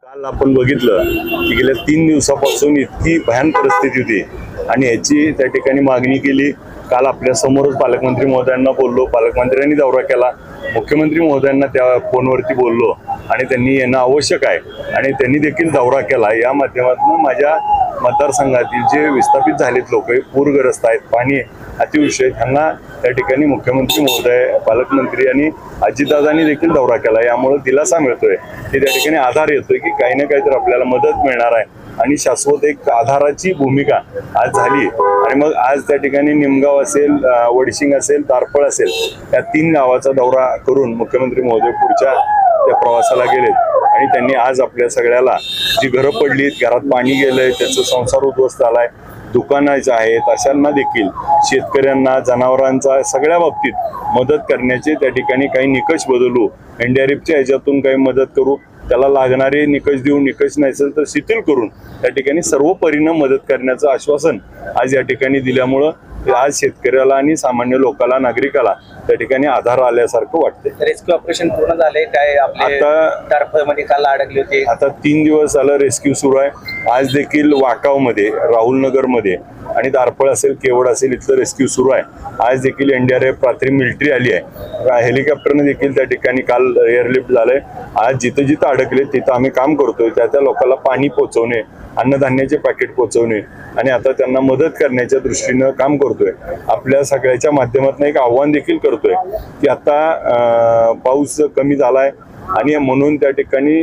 काल आपण बघितलं की गेल्या 3 दिवसापासून इतकी भयान परिस्थिती होती आणि याची त्या ठिकाणी मागणी केली। काल आपल्या समोरच पालकमंत्री महोदयांना बोललो, पालकमंत्र्यांनी दौरा केला, मुख्यमंत्री महोदयांना त्या फोनवरती बोललो आणि त्यांनी येणं आवश्यक आहे आणि त्यांनी देखील दौरा केला। या माध्यमातून माझ्या मतदारसंघातील जे विस्थापित झालेत लोक, पूरग्रस्त आहेत, पाणी अतिवृष्टी, त्यांना त्या ठिकाणी मुख्यमंत्री महोदय, पालकमंत्री आणि अजितदादांनी देखील दौरा केला। यामुळे दिलासा मिळतोय की त्या ठिकाणी आधार येतोय की काही ना काहीतरी आपल्याला मदत मिळणार आहे आणि शाश्वत एक आधाराची भूमिका आज झाली। आणि मग आज त्या ठिकाणी निमगाव असेल, वडशिंग असेल, तारफळ असेल, या 3 गावाचा दौरा करून मुख्यमंत्री महोदय पुढच्या त्या प्रवासाला गेलेत आणि त्यांनी आज आपल्या सगळ्याला जी घरं पडलीत, घरात पाणी गेलंय, त्याचा संसार उद्ध्वस्त झालाय, दुकानं आहेत, अशांना देखील, शेतकऱ्यांना, जनावरांचा सगळ्या बाबतीत मदत करण्याचे त्या ठिकाणी काही निकष बदलू, एनडीआरएफच्या ह्याच्यातून काही मदत करू, त्याला लागणारे निकष देऊन, निकष नसेल तर शिथिल करून त्या ठिकाणी सर्व परिणाम मदत करण्याचं आश्वासन आज या ठिकाणी दिल्यामुळं आज शेतकऱ्याला आणि सामान्य लोकांना, नागरिकाला त्या ठिकाणी आधार आल्यासारखं वाटते। रेस्क्यू ऑपरेशन पूर्ण झाले काय? आता मध्ये काल अडकले होते, आता 3 दिवस झालं रेस्क्यू सुरू आहे। आज देखील वाकावमध्ये, राहुल नगर मध्ये आणि दारफळ असेल, केवड असेल, इथलं रेस्क्यू सुरू आहे। आज देखील एनडीआरएफ, रात्री मिलिटरी आली आहे, हेलिकॉप्टरने देखील त्या ठिकाणी काल एअरलिफ्ट झालंय। आज जिथं जिथं अडकले तिथं आम्ही काम करतोय, त्या लोकांना पाणी पोहोचवणे, अन्नधान्याचे पॅकेट पोहोचवणे आणि आता त्यांना मदत करण्याच्या दृष्टीनं काम करतोय। आपल्या सगळ्याच्या माध्यमातून एक आव्हान देखील करतोय की आता पाऊस कमी झालाय आणि म्हणून त्या ठिकाणी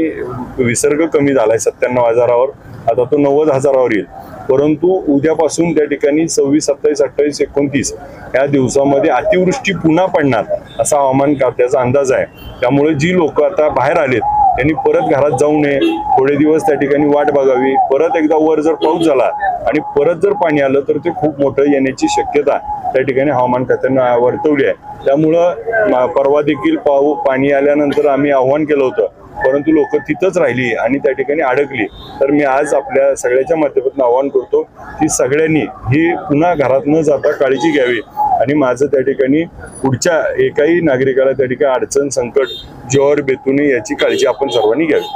विसर्ग कमी झालाय 97,000वर, आता तो 90,000वर येईल। परंतु उद्यापासून त्या ठिकाणी 26, 27, 28, 29 या दिवसामध्ये अतिवृष्टी पुन्हा पडणार असा हवामान खात्याचा अंदाज आहे। त्यामुळे जी लोक आता बाहेर आलेत त्यांनी परत घरात जाऊ नये, थोडे दिवस त्या ठिकाणी वाट बघावी। परत एकदा वर जर पाऊस झाला आणि परत जर पाणी आलं तर ते खूप मोठं येण्याची शक्यता त्या ठिकाणी हवामान खात्यानं वर्तवली आहे। त्यामुळं परवा देखील पाणी आल्यानंतर आम्ही आव्हान केलं होतं, परंतु लोक तिथंच राहिली आणि त्या ठिकाणी अडकली। तर मी आज आपल्या सगळ्याच्या माध्यमातून आवाहन करतो की सगळ्यांनी ही पुन्हा घरात न जाता काळजी घ्यावी आणि माझं त्या ठिकाणी पुढच्या एकाही नागरिकाला त्या ठिकाणी अडचण, संकट जीवावर बेतू नये याची काळजी आपण सर्वांनी घ्यावी।